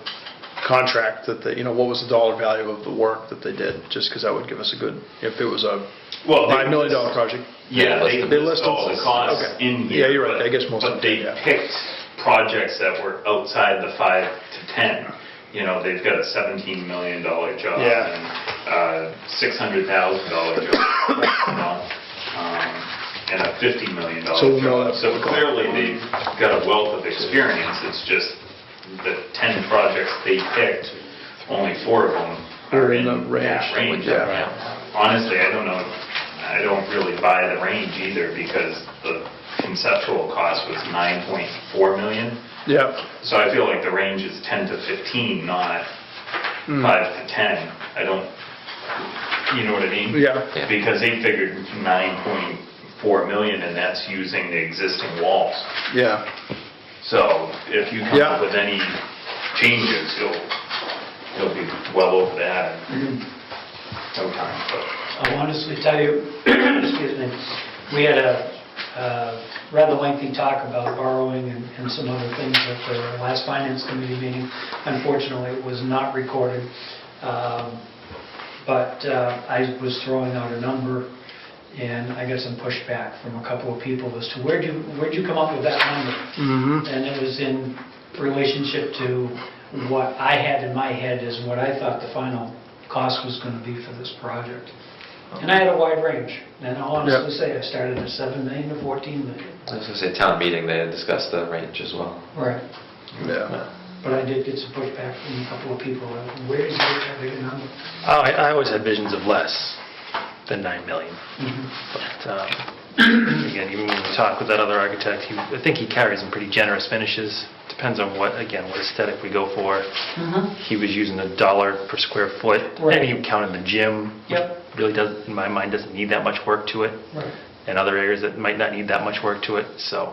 contract that they, what was the dollar value of the work that they did? Just because that would give us a good, if it was a
Well,
$5 million project.
Yeah, they
They
list
listed
all the costs
okay.
in here.
Yeah, you're right.
but-
I guess most of
But
them
they
did, yeah.
picked projects that were outside the 5 to 10. They've got a $17 million job
Yeah.
and $600,000 job, and a $50 million
So we'll know
job.
that
So
before.
clearly, they've got a wealth of experience. It's just the 10 projects they picked, only 4 of them are in that range.
Yeah.
Honestly, I don't know, I don't really buy the range either, because the conceptual cost was 9.4 million.
Yeah.
So I feel like the range is 10 to 15, not 5 to 10. I don't, you know what I mean?
Yeah.
Yeah.
Because they figured 9.4 million, and that's using the existing walls.
Yeah.
So if you come
Yeah.
up with any changes, you'll be well over that in no time. But
I'll honestly tell you, excuse me, we had a rather lengthy talk about borrowing and some other things at the last Finance Committee meeting. Unfortunately, it was not recorded, but I was throwing out a number, and I got some pushback from a couple of people as to where'd you come up with that number? And it was in relationship to what I had in my head as what I thought the final cost was going to be for this project. And I had a wide range, and I'll honestly say I started at 7 million to 14 million.
I was going to say, town meeting, they had discussed the range as well.
Right.
Yeah.
But I did get some pushback from a couple of people, where did you get that big a number?
I always had visions of less than 9 million. But again, even when we talk with that other architect, I think he carries some pretty generous finishes. Depends on what aesthetic we go for. He was using $1 per square foot,
Right.
and he counted the gym.
Yep.
Really does, in my mind, doesn't need that much work to it.
Right.
And other areas that might not need that much work to it. So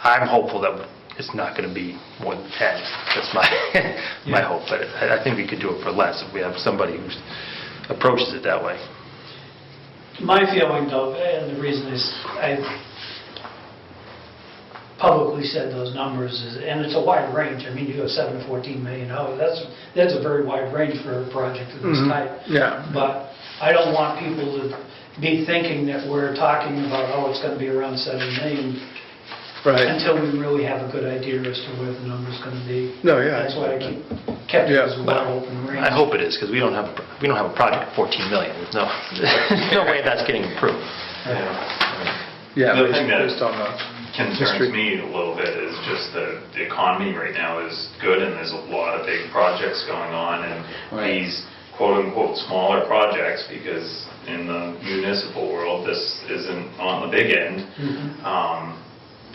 I'm hopeful that it's not going to be more than 10. That's my hope. But I think we could do it for less if we have somebody who approaches it that way.
My feeling though, and the reason is I publicly said those numbers, and it's a wide range. I mean, you have 7 to 14 million dollars. That's a very wide range for a project of this type.
Yeah.
But I don't want people to be thinking that we're talking about, it's going to be around 7 million
Right.
until we really have a good idea as to where the number's going to be.
No, yeah.
That's why I kept it
Yeah.
as a wide open range.
I hope it is, because we don't have a project of 14 million. There's no way that's getting approved.
Yeah.
The thing that
Based on the
concerns
history.
me a little bit is just the economy right now is good, and there's a lot of big projects going on, and these quote-unquote smaller projects, because in the municipal world, this isn't on the big end,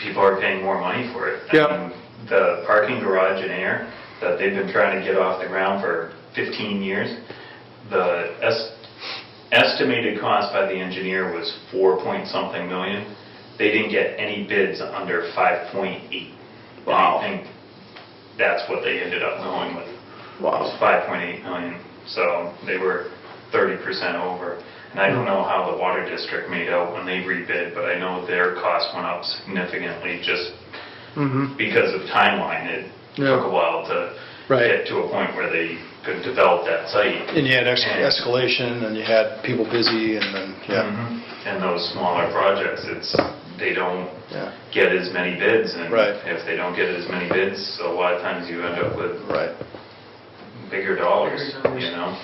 people are paying more money for it.
Yeah.
I mean, the parking garage in Air that they've been trying to get off the ground for 15 years, the estimated cost by the engineer was 4-point-something million. They didn't get any bids under 5.8.
Wow.
I think that's what they ended up going with.
Wow.
Was 5.8 million. So they were 30% over. And I don't know how the water district made out when they rebid, but I know their cost went up significantly just because of timeline. It
Yeah.
took a while to
Right.
get to a point where they could develop that site.
And you had
And-
escalation, and you had people busy, and then,
Mhm. And those smaller projects, they don't
yeah,
get as many bids, and
Right.
if they don't get as many bids, a lot of times you end up with
right.
bigger dollars,
Bigger numbers.
you know?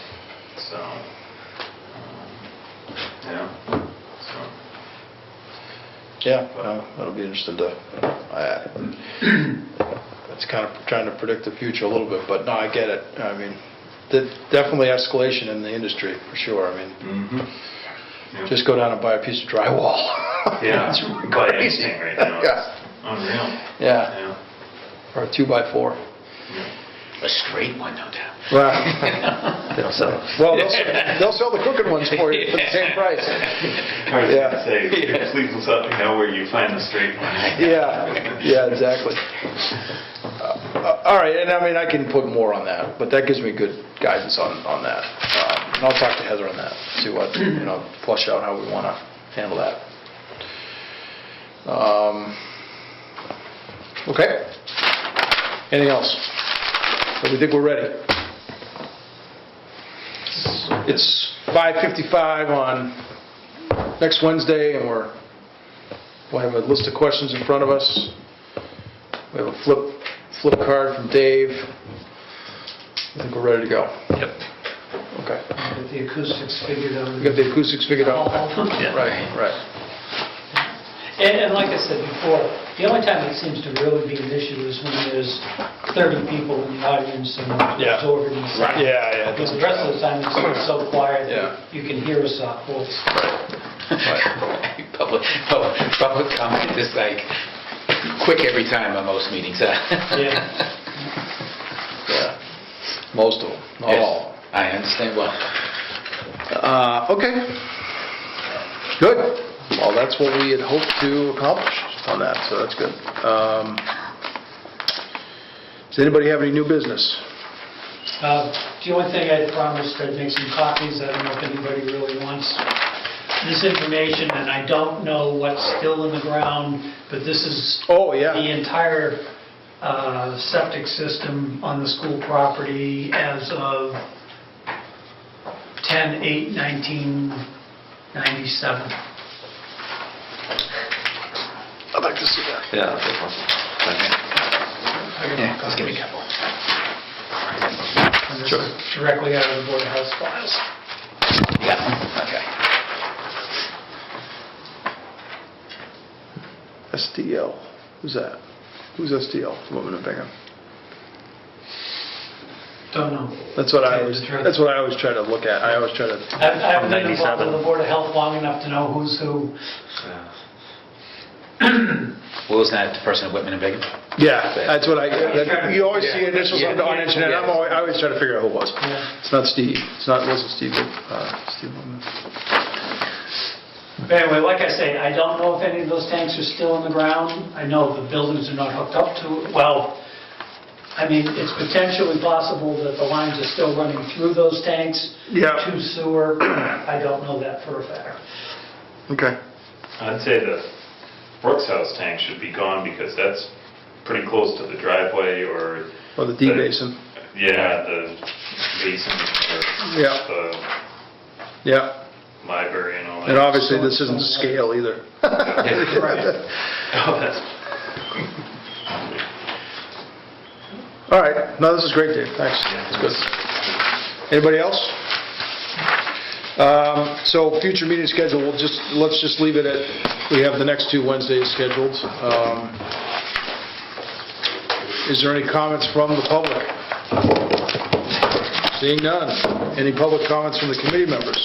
So, yeah, so.
Yeah, that'll be interesting to, it's kind of trying to predict the future a little bit, but no, I get it. I mean, definitely escalation in the industry, for sure. I mean,
Mhm.
just go down and buy a piece of drywall.
Yeah,
It's
buy
crazy.
anything right now,
Yeah.
it's unreal.
Yeah,
Yeah.
or a 2x4.
A straight one, no doubt.
Well,
They don't sell those.
well, they'll sell the crooked ones for you for the same price.
I was
Yeah.
gonna say, please let me know where you find the straight one.
Yeah, exactly. All right, and I mean, I can put more on that, but that gives me good guidance on that. And I'll talk to Heather on that, see what, flush out how we want to handle that. Okay. Anything else? So we think we're ready. It's 5:55 on next Wednesday, and we'll have a list of questions in front of us. We have a flip card from Dave. I think we're ready to go.
Yep.
Okay.
Get the acoustics figured out.
We got the acoustics figured out?
Yeah.
Right.
And like I said before, the only time it seems to really be an issue is when there's 30 people in the audience and
Yeah.
absorbing.
Right. Yeah.
Because the rest of the time it's so quiet
Yeah.
that you can hear a soft voice.
Public comment is like quick every time on most meetings.
Yeah.
Yeah. Most of them, not
Yes,
all.
I understand well.
Okay. Good. Well, that's what we had hoped to accomplish on that, so that's good. Does anybody have any new business?
The only thing I promised, I'd make some copies. I don't know if anybody really wants this information, and I don't know what's still in the ground, but this is
Oh,
the
yeah.
entire septic system on the school property as of 10/8/1997.
I'd like to see that.
Yeah, that's a good one.
Yeah, just give me a couple.
And this is directly out of the Board of Health files.
Yeah, okay.
SDL. Who's that? Who's SDL? Woman in Bingham.
Don't know.
That's what I always try to look at. I always try to,
I've been involved
97.
with the Board of Health long enough to know who's who.
Well, isn't that the person at Whitman and Bacon?
yeah, that's what you always see initials on the internet. I always try to figure out who it was.
Yeah.
It's not Steve. It wasn't Steve. Steve Woodman.
But anyway, like I say, I don't know if any of those tanks are still in the ground. I know the buildings are not hooked up to it. Well, I mean, it's potentially possible that the lines are still running through those tanks
Yeah.
to sewer. I don't know that for a fact.
Okay.
I'd say the Brooks House tank should be gone because that's pretty close to the driveway or...
Or the D basin.
Yeah, the basin or
Yeah.
the
Yeah.
library and all that.
And obviously, this isn't scale either.
Right.
Oh, that's...
All right. No, this is great, Dave. Thanks. It's good. Anybody else? So future meeting schedule, let's just leave it at, we have the next two Wednesdays scheduled. Is there any comments from the public? Seeing none. Any public comments from the committee members?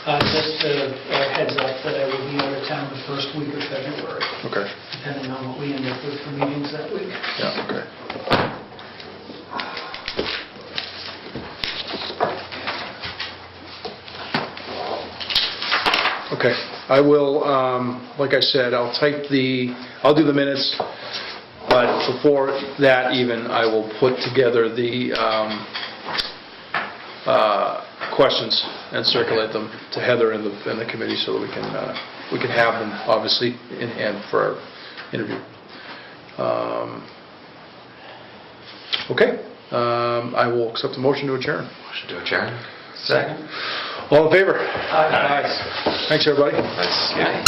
Just a heads up that I will be out of town the first week of February,
Okay.
depending on what we end up with for meetings that week.
Yeah, okay. Okay, I will, like I said, I'll do the minutes, but before that even, I will put together the questions and circulate them to Heather and the committee so that we can have them, obviously, in hand for our interview. Okay, I will accept the motion to adjourn.
Motion to adjourn?
Second. All in favor? Aye. Thanks, everybody.
That's, yeah.